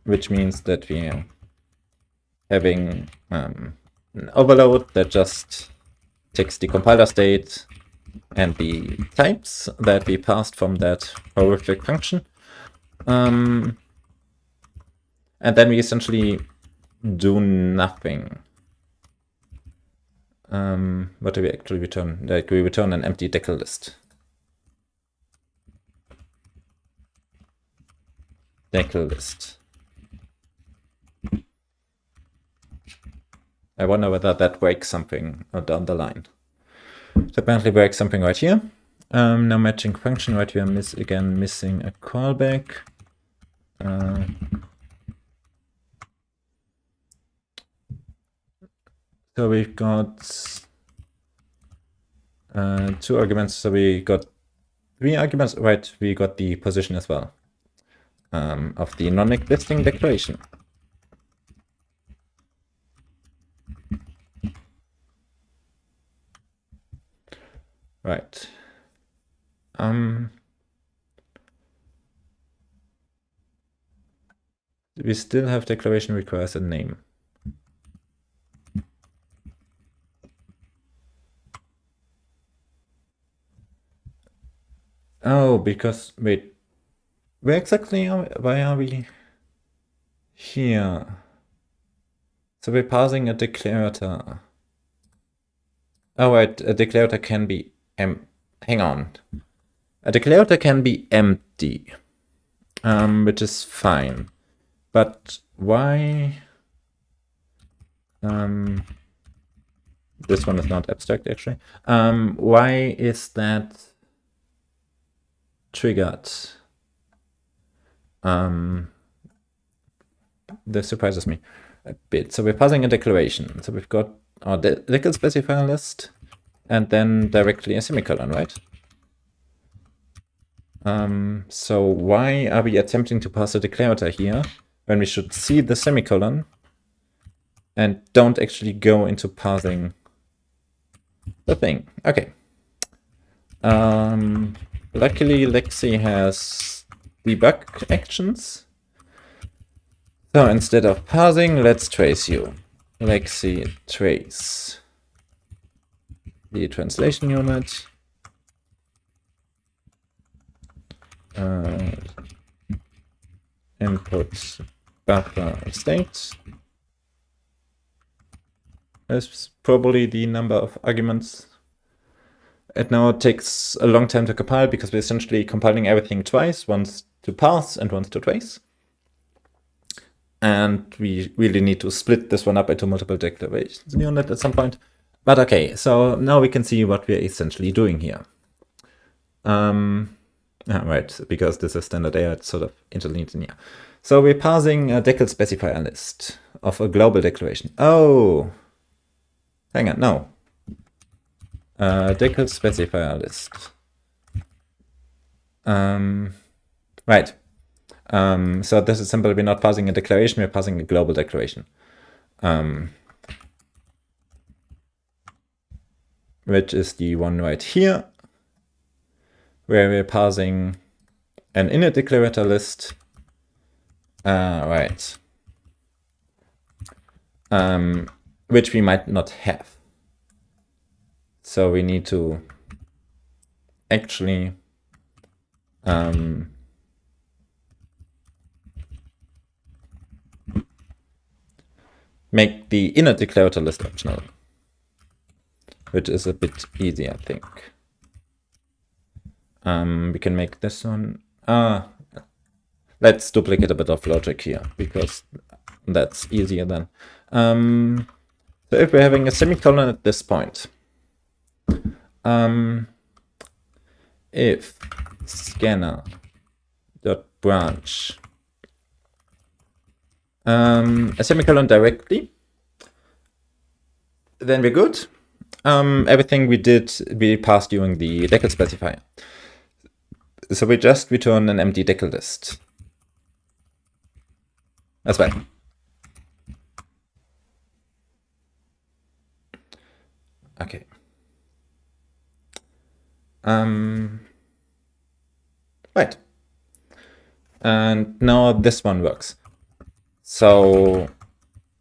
Speaker 1: Which means that we are having an overload that just takes the compiler state and the types that we passed from that horrific function. And then we essentially do nothing. What do we actually return? Like, we return an empty decl list. Decl list. I wonder whether that breaks something down the line. It apparently breaks something right here. Now matching function, right? We are again missing a callback. So we've got 2 arguments. So we got 3 arguments, right? We got the position as well of the non-existing declaration. Right. We still have declaration requires a name. Oh, because, wait, where exactly why are we here? So we're parsing a declarator. Oh, right, a declarator can be hang on. A declarator can be empty, which is fine. But why? This one is not abstract, actually. Why is that triggered? This surprises me a bit. So we're passing a declaration. So we've got our decl specifier list, and then directly a semicolon, right? So why are we attempting to pass a declarator here when we should see the semicolon and don't actually go into parsing the thing? Okay. Luckily, Lexi has debug actions. So instead of parsing, let's trace you. Lexi trace the translation unit. Input buffer state. That's probably the number of arguments. It now takes a long time to compile because we're essentially compiling everything twice, once to parse and once to trace. And we really need to split this one up into multiple declarations unit at some point. But okay, so now we can see what we're essentially doing here. Right, because this is standard error, it's sort of interlinked in here. So we're parsing a decl specifier list of a global declaration. Oh, hang on, no. Decl specifier list. Right. So this is simply, we're not parsing a declaration, we're parsing a global declaration. Which is the one right here, where we're parsing an inner declarator list. Right. Which we might not have. So we need to actually make the inner declarator list optional, which is a bit easy, I think. We can make this one. Let's duplicate a bit of logic here, because that's easier then. So if we're having a semicolon at this point, if scanner.branch a semicolon directly, then we're good. Everything we did, we passed during the decl specifier. So we just return an empty decl list as well. Okay. Right. And now this one works. So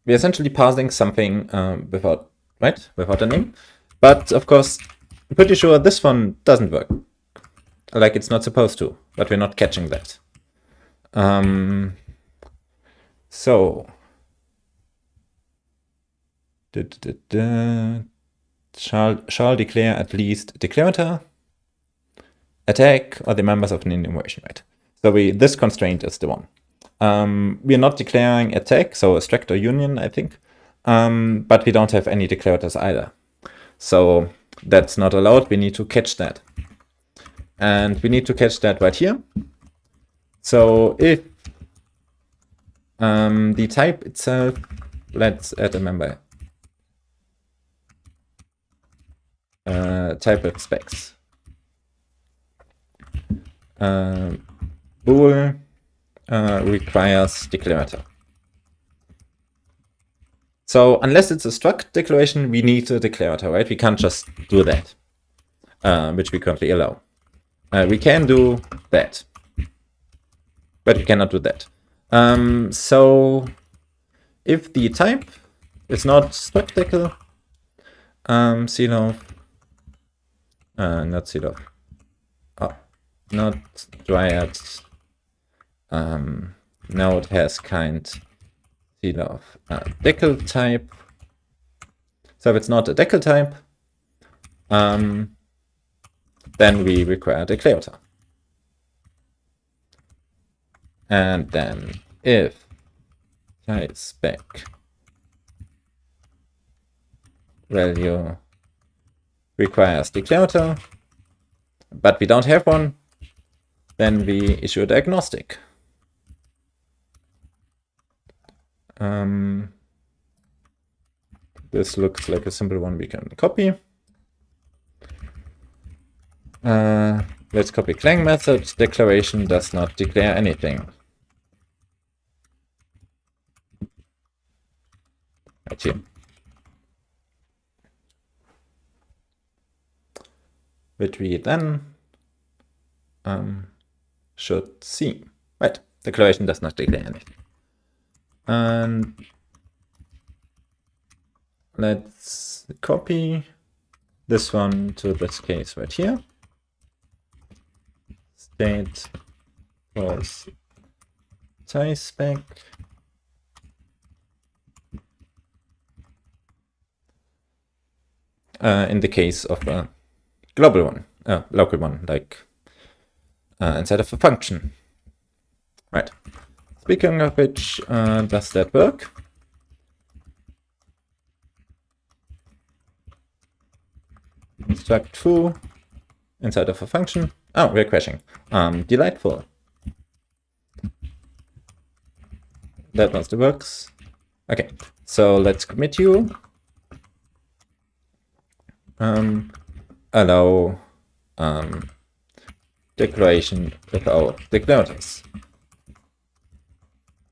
Speaker 1: we're essentially parsing something without a name. But of course, I'm pretty sure this one doesn't work. Like it's not supposed to, but we're not catching that. So shall declare at least declarator, attack, or the members of an enumeration, right? So this constraint is the one. We are not declaring attack, so a struct or union, I think, but we don't have any declarators either. So that's not allowed. We need to catch that. And we need to catch that right here. So if the type itself, let's add a member. Type with specs. Bool requires declarator. So unless it's a struct declaration, we need a declarator, right? We can't just do that, which we currently allow. We can do that, but we cannot do that. So if the type is not struct decl, not celof, not dryad, node has kind celof decl type. So if it's not a decl type, then we require a declarator. And then if type spec value requires declarator, but we don't have one, then we issue a diagnostic. This looks like a simple one we can copy. Let's copy Clang method. Declaration does not declare anything. Right here. Which we then should see. Right, declaration does not declare anything. And let's copy this one to this case right here. State was type spec. In the case of a global one, local one, like inside of a function. Right. Speaking of which, does that work? Struct true inside of a function. Oh, we're crashing. Delightful. That mostly works. Okay, so let's commit you. Allow declaration without declarators.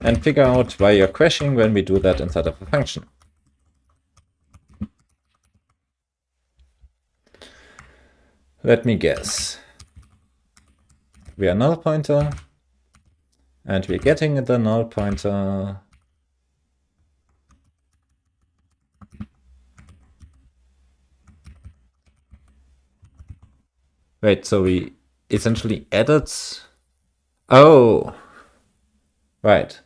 Speaker 1: And figure out why you're crashing when we do that inside of a function. Let me guess. We are null pointer, and we're getting the null pointer. Wait, so we essentially added. Oh, right.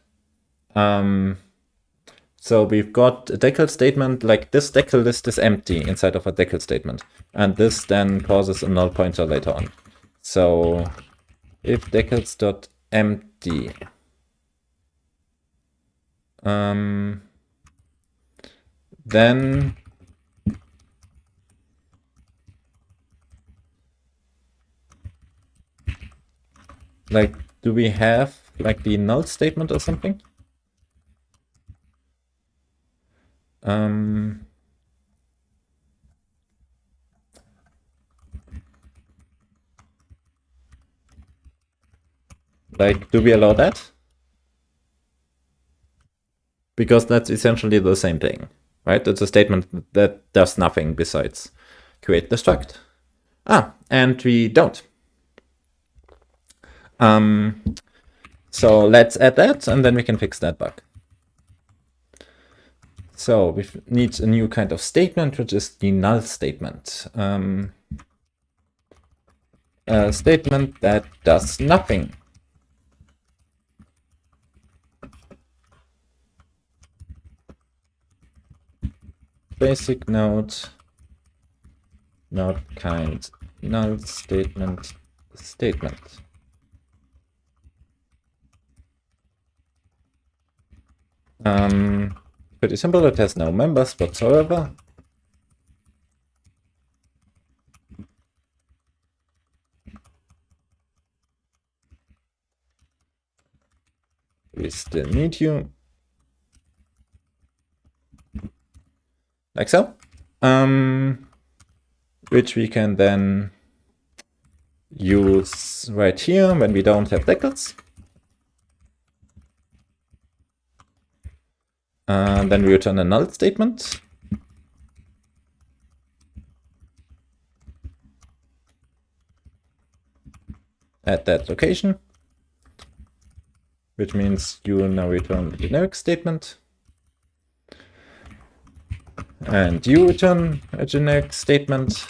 Speaker 1: So we've got a decl statement, like this decl list is empty inside of a decl statement. And this then causes a null pointer later on. So if decls.empty, then like, do we have like the null statement or something? Like, do we allow that? Because that's essentially the same thing, right? It's a statement that does nothing besides create the struct. And we don't. So let's add that, and then we can fix that bug. So we need a new kind of statement, which is the null statement. A statement that does nothing. Basic node kind null statement. Pretty simple. It has no members whatsoever. We still need you. Like so. Which we can then use right here when we don't have decls. Then we return a null statement. At that location, which means you now return the generic statement. And you return a generic statement.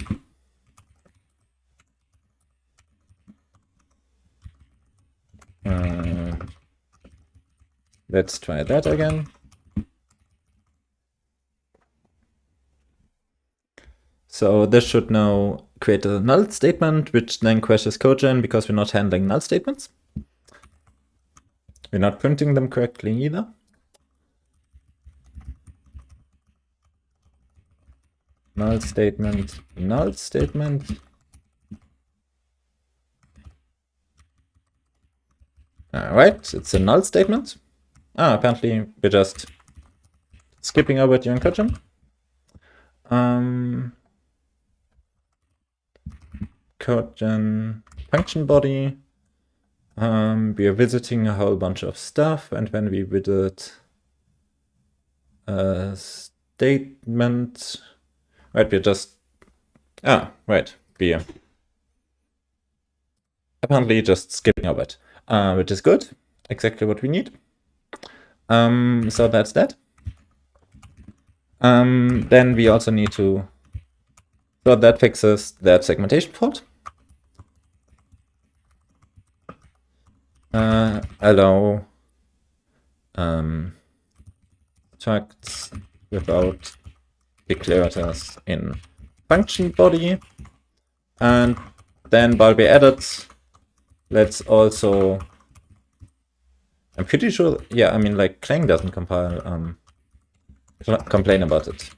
Speaker 1: Let's try that again. So this should now create a null statement, which then crashes Codegen because we're not handling null statements. We're not printing them correctly either. Null statement, null statement. All right, it's a null statement. Apparently we're just skipping over during Codegen. Codegen function body. We are visiting a whole bunch of stuff, and when we visit a statement, right, we're just we are apparently just skipping over it, which is good, exactly what we need. So that's that. Then we also need to, so that fixes that segmentation fault. Allow structs without declarators in function body. And then while we added, let's also, I'm pretty sure, yeah, I mean, like, Clang doesn't compile, complain about it.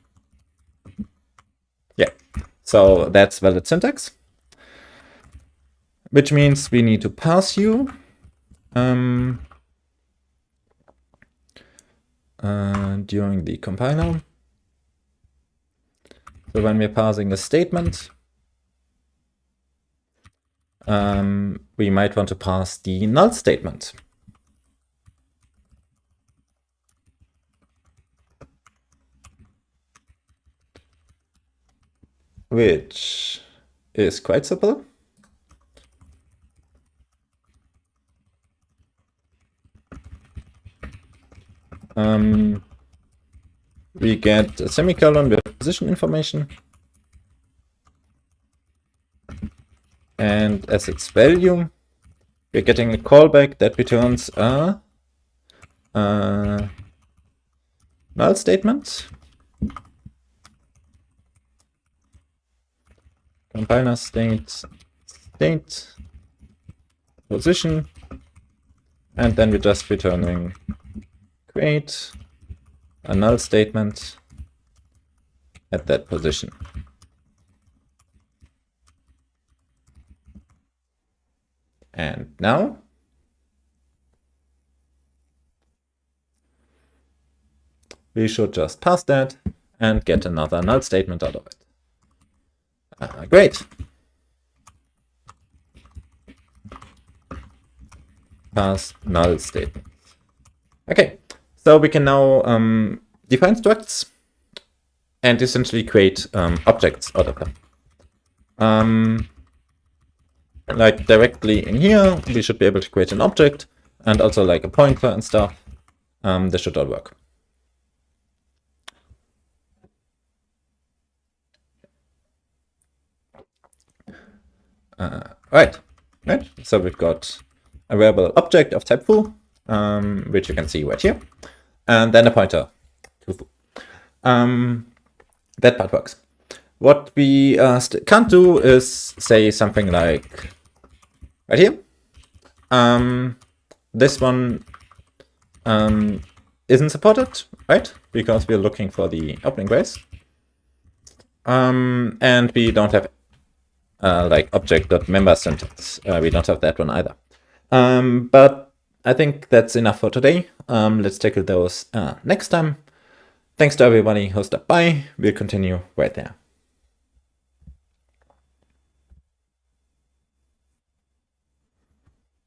Speaker 1: Yeah, so that's valid syntax, which means we need to parse you during the compiler. So when we're parsing a statement, we might want to parse the null statement. Which is quite simple. We get a semicolon with position information. And as its value, we're getting a callback that returns a null statement. Compiler state position, and then we're just returning create a null statement at that position. And now we should just pass that and get another null statement out of it. Great. Pass null statement. Okay, so we can now define structs and essentially create objects out of them. Like directly in here, we should be able to create an object and also like a pointer and stuff. This should all work. Right. So we've got a variable object of type foo, which you can see right here, and then a pointer to foo. That part works. What we can't do is say something like right here. This one isn't supported, right? Because we're looking for the opening brace. And we don't have like object.member syntax. We don't have that one either. But I think that's enough for today. Let's tackle those next time. Thanks to everybody who stopped by. We'll continue right there.